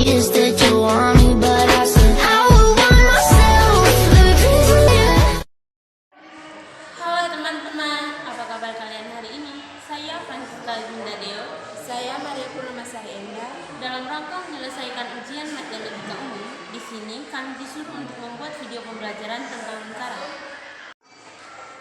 You said you want me, but I said I would want myself. Living crazy, yeah. Halo teman-teman, apa kabar kalian hari ini? Saya Francisca Dinda Deo. Saya Maria Purnamasari Enda. Dalam rangka menyelesaikan ujian matematika umum, di sini kami disuruh untuk membuat video pembelajaran tentang lingkaran.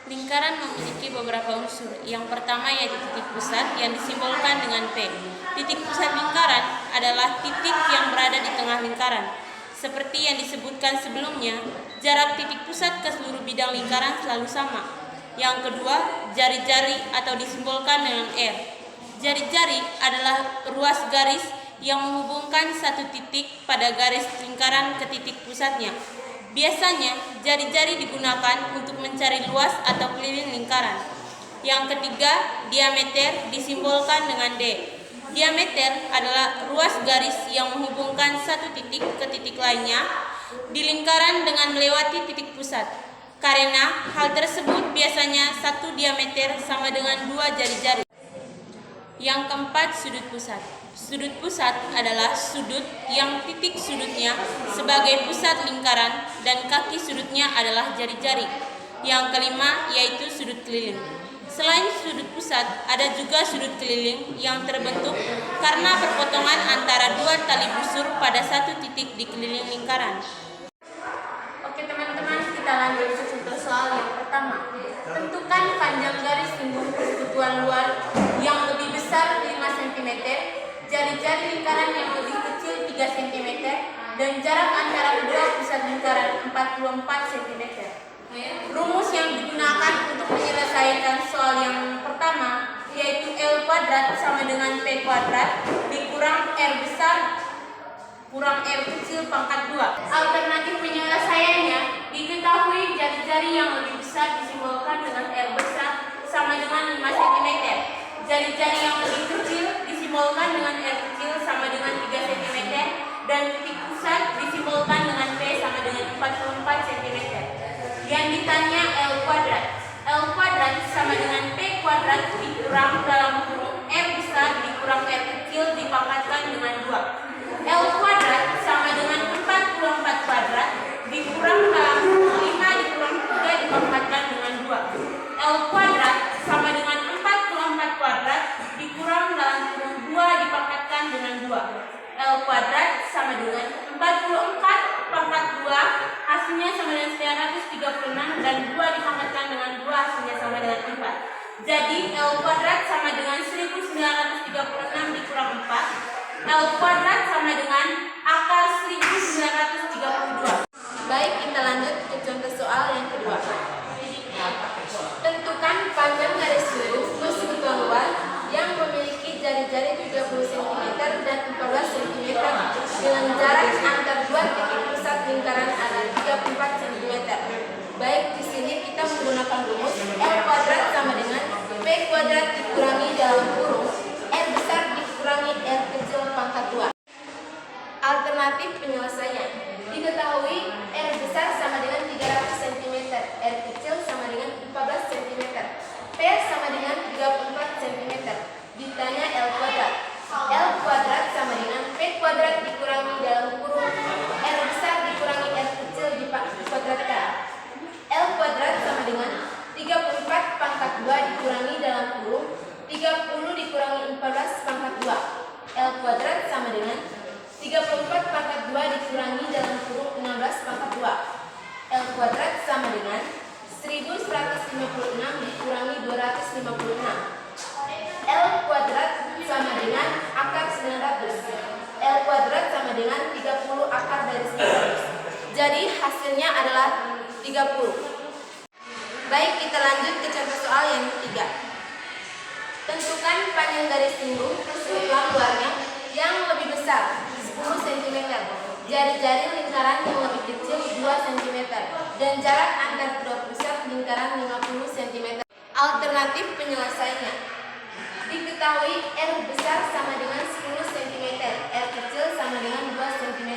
Lingkaran memiliki beberapa unsur. Yang pertama yaitu titik pusat yang disimbolkan dengan P. Titik pusat lingkaran adalah titik yang berada di tengah lingkaran. Seperti yang disebutkan sebelumnya, jarak titik pusat ke seluruh bidang lingkaran selalu sama. Yang kedua, jari-jari atau disimbolkan dengan R. Jari-jari adalah ruas garis yang menghubungkan satu titik pada garis lingkaran ke titik pusatnya. Biasanya, jari-jari digunakan untuk mencari luas atau keliling lingkaran. Yang ketiga, diameter disimbolkan dengan D. Diameter adalah ruas garis yang menghubungkan satu titik ke titik lainnya di lingkaran dengan melewati titik pusat. Karena hal tersebut biasanya satu diameter sama dengan dua jari-jari. Yang keempat, sudut pusat. Sudut pusat adalah sudut yang titik sudutnya sebagai pusat lingkaran dan kaki sudutnya adalah jari-jari. Yang kelima yaitu sudut keliling. Selain sudut pusat, ada juga sudut keliling yang terbentuk karena perpotongan antara dua tali busur pada satu titik di keliling lingkaran. Oke teman-teman, kita lanjut ke contoh soal yang pertama. Tentukan panjang garis lingkung persekutuan luar yang lebih besar 5 cm, jari-jari lingkaran yang lebih kecil 3 cm, dan jarak antara kedua pusat lingkaran 44 cm. Rumus yang digunakan untuk menyelesaikan soal yang pertama yaitu L kuadrat sama dengan P kuadrat dikurang R besar kurang R kecil pangkat 2. Alternatif penyelesaiannya, diketahui jari-jari yang lebih besar disimbolkan dengan R besar sama dengan 5 cm. Jari-jari yang lebih kecil disimbolkan dengan R kecil sama dengan 3 cm dan titik pusat disimbolkan dengan P sama dengan 44 cm. Yang ditanya L kuadrat. L kuadrat sama dengan P kuadrat dikurang dalam kurung R besar dikurang R kecil dipangkatkan dengan 2. L kuadrat sama dengan 44 kuadrat dikurang dalam kurung 5 dikurang 3 dipangkatkan dengan 2. L kuadrat sama dengan 44 kuadrat dikurang dalam kurung 2 dipangkatkan dengan 2. L kuadrat sama dengan 44 pangkat 2 hasilnya sama dengan 936 dan 2 dipangkatkan dengan 2 hasilnya sama dengan 4. Jadi L kuadrat sama dengan 1936 dikurang 4. L kuadrat sama dengan akar 1932. Baik, kita lanjut ke contoh soal yang kedua. Tentukan panjang garis lurus persekutuan luar yang memiliki jari-jari 30 cm dan 14 cm dengan jarak antar dua titik pusat lingkaran ada 34 cm. Baik, di sini kita menggunakan rumus L kuadrat sama dengan P kuadrat dikurangi dalam kurung R besar dikurangi R kecil pangkat 2. Alternatif penyelesaian, diketahui R besar sama dengan 300 cm, R kecil sama dengan 14 cm, P sama dengan 34 cm. Ditanya L kuadrat. L kuadrat sama dengan P kuadrat dikurangi dalam kurung R besar dikurangi R kecil dikuadratkan. L kuadrat sama dengan 34 pangkat 2 dikurangi dalam kurung 30 dikurangi 14 pangkat 2. L kuadrat sama dengan 34 pangkat 2 dikurangi dalam kurung 16 pangkat 2. L kuadrat sama dengan 1156 dikurangi 256. L kuadrat sama dengan akar 900. L kuadrat sama dengan 30 akar dari 900. Jadi hasilnya adalah 30. Baik, kita lanjut ke contoh soal yang ketiga. Tentukan panjang garis lingkung persekutuan luarnya yang lebih besar 10 cm, jari-jari lingkaran yang lebih kecil 2 cm, dan jarak antar kedua pusat lingkaran 50 cm. Alternatif penyelesaiannya, diketahui R besar sama dengan 10 cm, R kecil sama dengan 2 cm,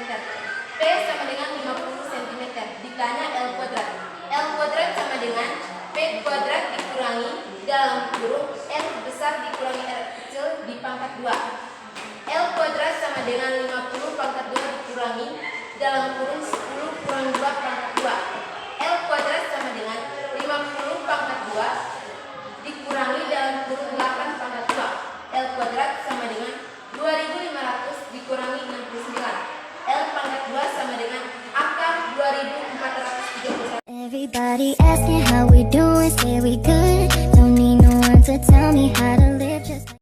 P sama dengan 50 cm. Ditanya L kuadrat. L kuadrat sama dengan P kuadrat dikurangi dalam kurung R besar dikurangi R kecil dipangkat 2. L kuadrat sama dengan 50 pangkat 2 dalam kurung 10 kurang 2 pangkat 2. L kuadrat sama dengan 50 pangkat 2 dikurangi dalam kurung 8 pangkat 2. L kuadrat sama dengan 2500 dikurangi 69. L pangkat 2 sama dengan akar 2431. Everybody asking how we doing, say we good. Don't need no one to tell me how to